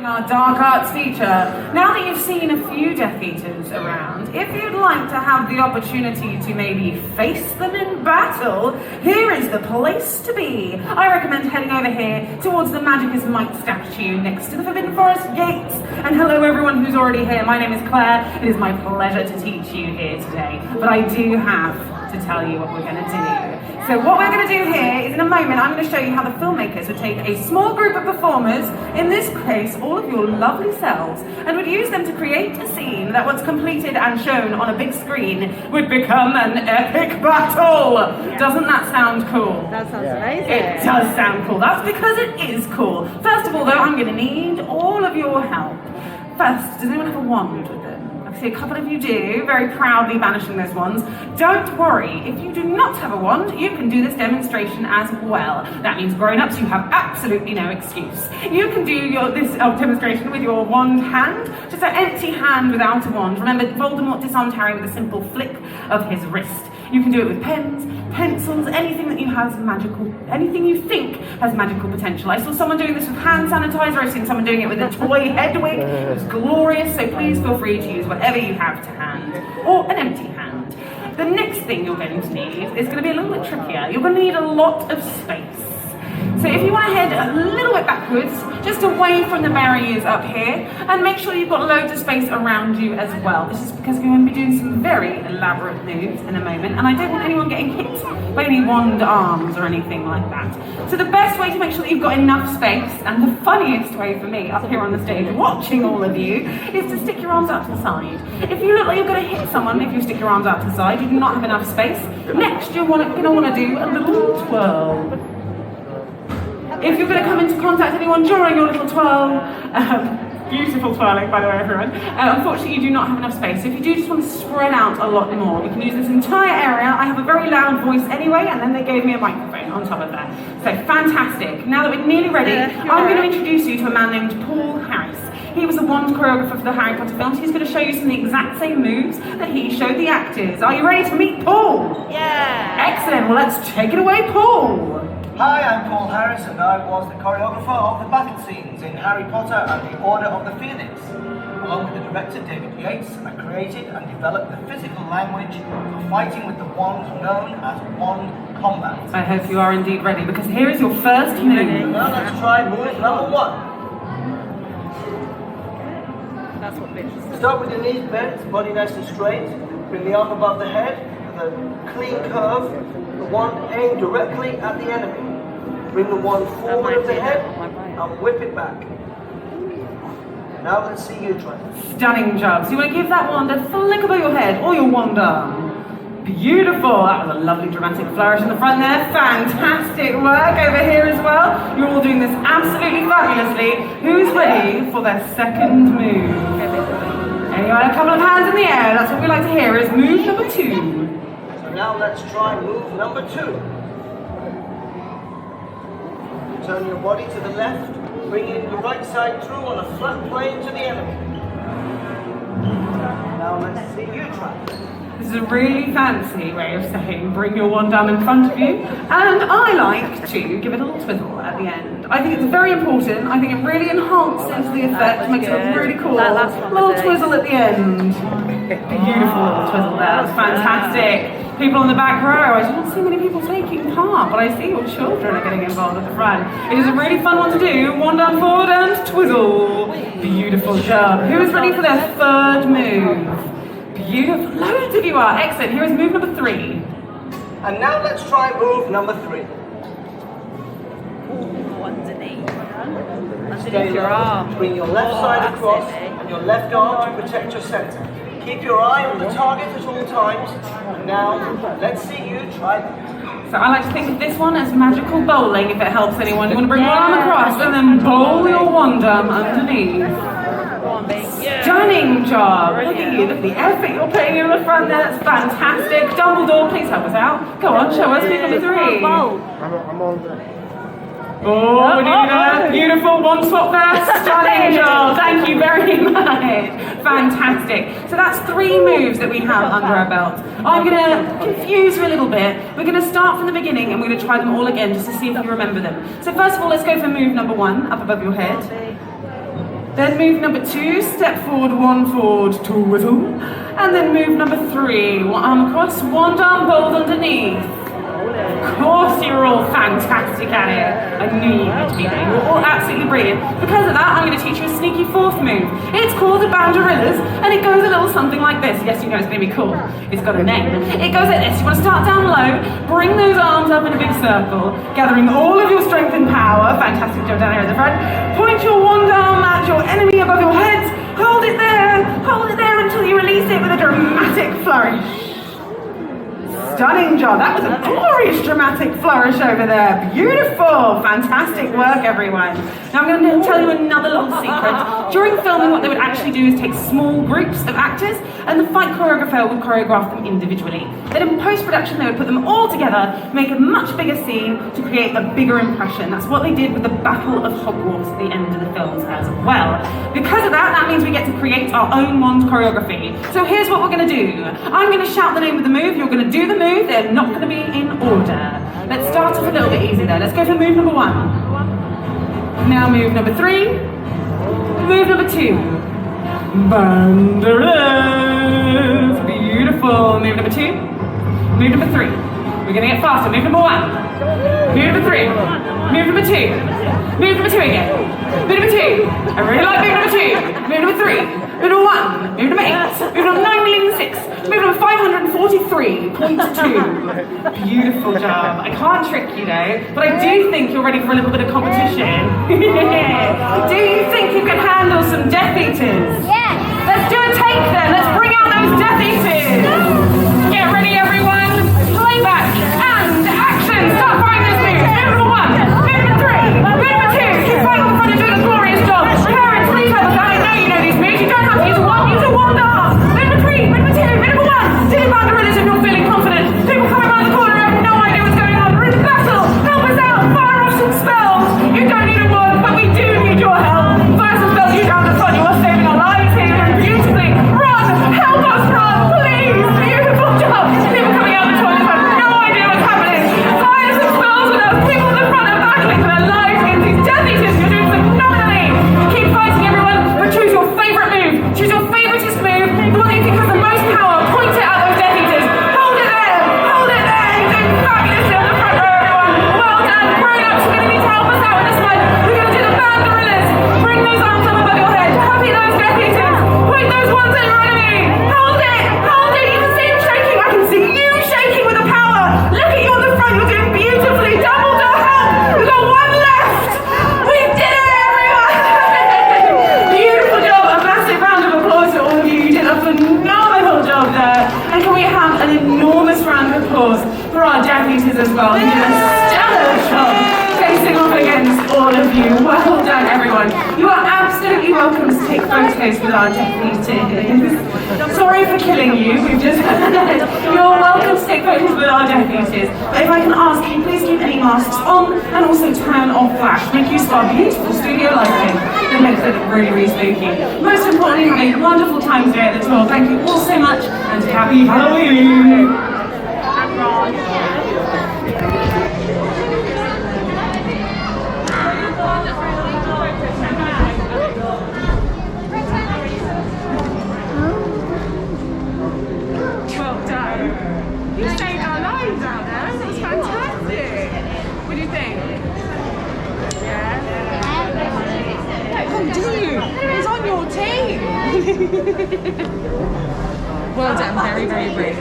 During our dark arts feature, now that you've seen a few Death Eaters around, if you'd like to have the opportunity to maybe face them in battle, here is the place to be. I recommend heading over here towards the Magic is Might statue next to the Forbidden Forest gates. And hello everyone who's already here, my name is Claire. It is my pleasure to teach you here today, but I do have to tell you what we're going to do. So what we're going to do here is in a moment I'm going to show you how the filmmakers would take a small group of performers, in this case all of your lovely selves, and would use them to create a scene that once completed and shown on a big screen would become an epic battle. Yeah. Doesn't that sound cool? That sounds amazing. It does sound cool. That's because it is cool. First of all though, I'm going to need all of your help. First, does anyone have a wand with them? I see a couple of you do, very proudly banishing those wands. Don't worry, if you do not have a wand, you can do this demonstration as well. That means grown-ups, you have absolutely no excuse. You can do this demonstration with your wand hand, just an empty hand without a wand. Remember, Voldemort disarmed Harry with a simple flick of his wrist. You can do it with pens, pencils, anything that you has magical, anything you think has magical potential. I saw someone doing this with hand sanitizer, I've seen someone doing it with a toy Hedwig. It was glorious, so please feel free to use whatever you have to hand, or an empty hand. The next thing you're going to need is going to be a little bit trickier. You're going to need a lot of space. So if you want to head a little bit backwards, just away from the barriers up here, and make sure you've got loads of space around you as well. This is because we're going to be doing some very elaborate moves in a moment, and I don't want anyone getting hit by any wand arms or anything like that. So the best way to make sure that you've got enough space, and the funniest way for me up here on the stage watching all of you, is to stick your arms out to the side. If you look like you're going to hit someone, if you stick your arms out to the side, you do not have enough space. Next, you're going to want to do a little twirl. If you're going to come into contact with anyone during your little twirl, beautiful twirling by the way everyone, unfortunately you do not have enough space. So if you do just want to spread out a lot more, we can use this entire area. I have a very loud voice anyway, and then they gave me a microphone on top of that. So fantastic. Now that we're nearly ready, I'm going to introduce you to a man named Paul Harris. He was the Wand Choreographer for the Harry Potter films. He's going to show you some of the exact same moves that he showed the actors. Are you ready to meet Paul? Yeah! Excellent. Well, let's take it away, Paul. Hi, I'm Paul Harris, and I was the choreographer of the battle scenes in Harry Potter and the Order of the Phoenix. Along with the director David Yates, I created and developed the physical language for fighting with the wand known as wand combat. I hope you are indeed ready, because here is your first move. Now let's try move number one. That's what bitches. Start with your knees bent, body nice and straight. Bring the arm above the head with a clean curve. The wand aimed directly at the enemy. Bring the wand forward of the head and whip it back. Now let's see you try. Stunning job. So you want to give that wand a flick above your head or your wand arm. Beautiful. That was a lovely dramatic flourish in the front there. Fantastic work over here as well. You're all doing this absolutely fabulously. Who's ready for their second move? There you are, a couple of hands in the air. That's what we like to hear, is move number two. So now let's try move number two. Turn your body to the left, bringing the right side through on a flat plane to the enemy. Now let's see you try. This is a really fancy way of saying bring your wand down in front of you, and I like to give it a little twizzle at the end. I think it's very important. I think it really enhances the effect, makes it look really cool. Little twizzle at the end. Beautiful little twizzle there. That's fantastic. People in the back row, I don't see many people taking part, but I see your children are getting involved at the front. It is a really fun one to do. Wand down forward and twizzle. Beautiful job. Who is ready for their third move? Beautiful. Loads of you are. Excellent. Here is move number three. And now let's try move number three. Ooh, underneath. Stay Underneath your low. arm. Bring your left side across and your left arm to protect your center. Keep your eye on the target at all times. And now, let's see you try that. So I like to think of this one as magical bowling, if it helps anyone. You want to bring one arm across and then bowl your wand arm underneath. Stunning job! Look at you, look at the effort you're putting in the front there, that's fantastic. Dumbledore, please help us out. Go on, show us move number three. I'm on the... Oh, we need a beautiful one swap there. Stunning job. Thank you very much. Fantastic. So that's three moves that we have under our belt. I'm going to confuse you a little bit. We're going to start from the beginning and we're going to try them all again just to see if you remember them. So first of all, let's go for move number one, up above your head. Then move number 2, step forward, wand forward, twiddle. And then move number 3, one arm across, wand arm, bold underneath. Of course you're all fantastic at it. I knew you would be there. You're all absolutely brilliant. Because of that, I'm going to teach you a sneaky 4th move. It's called the banderillas, and it goes a little something like this. Yes, you know it's going to be cool. It's got a name. It goes like this. You want to start down low, bring those arms up in a big circle, gathering all of your strength and power. Fantastic job down here at the front. Point your wand arm at your enemy above your head. Hold it there until you release it with a dramatic flourish. Stunning job. That was a glorious dramatic flourish over there. Beautiful. Fantastic work, everyone. Now I'm going to tell you another little secret. During filming, what they would actually do is take small groups of actors and the fight choreographer would choreograph them individually. Then in post-production, they would put them all together, make a much bigger scene to create a bigger impression. That's what they did with the Battle of Hogwarts at the end of the films as well. Because of that, that means we get to create our own wand choreography. So here's what we're going to do. I'm going to shout the name of the move. You're going to do the move. They're not going to be in order. Let's start off a little bit easy there. Let's go for move number 1. Now move number 3. Move number 2. Banderillas. Beautiful. Move number 2. Move number 3. We're going to get faster. Move number 1. Move number 3. Move number 2. Move number 2 again. Move number 2. I really like move number 2. Move number 3. Move number 1. Move number 8. Move number 9,600,000. Move number 543.2. Beautiful job. I can't trick you though, but I do think you're ready for a little bit of competition. Do you think you can handle some Death Eaters? Yes. Let's do a take then. Let's bring out those Death Eaters. Get ready, everyone. Playback and action. Start firing this move. Move number 1. Move number 3. Move number 2. Keep fighting in front and doing a glorious job. Parents, please help us out. I know you know these moves. You don't have to use a wand. Use a wand arm. Move number 3. Move number 2. Move number 1. Do the banderillas if you're feeling confident. People coming around the corner have no idea what's going on. We're in battle. Help us out. Fire off some spells. You don't need a wand, but we do need your help. Fire some spells. You down the front. You are saving our lives here beautifully. Run. Help us run, please. Beautiful job. People coming out of the toilet have no idea what's happening. Fire some spells with us. People in the front are battling for their lives against these Death Eaters. You're doing phenomenally. Keep fighting, everyone, but choose your favourite move. Choose your favouriteest move. The one that you think has the most power. Point it at those Death Eaters. Hold it there. Hold it there. You're doing fabulously on the front row, everyone. Well done. Grown-ups, you're going to need to help us out with this one. We're going to do the banderillas. Bring those arms up above your head. Happy those Death Eaters. Point those ones at your enemy. Hold it. Hold it. You can see him shaking. I can see you shaking with the power. Look at you on the front. You're doing beautifully. Double the help. We've got 1 left. We did it, everyone. Beautiful job. A massive round of applause to all of you. You did a phenomenal job there. And can we have an enormous round of applause for our Death Eaters as well? You did a stellar job facing off against all of you. Well done, everyone. You are absolutely welcome to take photos with our Death Eaters. Sorry for killing you. We've just you're welcome to take photos with our Death Eaters. But if I can ask, can you please keep any masks on and also turn off flash? Make use of our beautiful studio lighting that makes it really, really spooky. Most importantly, have a wonderful time today at the tour. Thank you all so much and happy Halloween! Well done. You saved our lives out there. That's fantastic. What do you think? Yeah? Oh, do you? It's on your team. Well done. Very, very brave.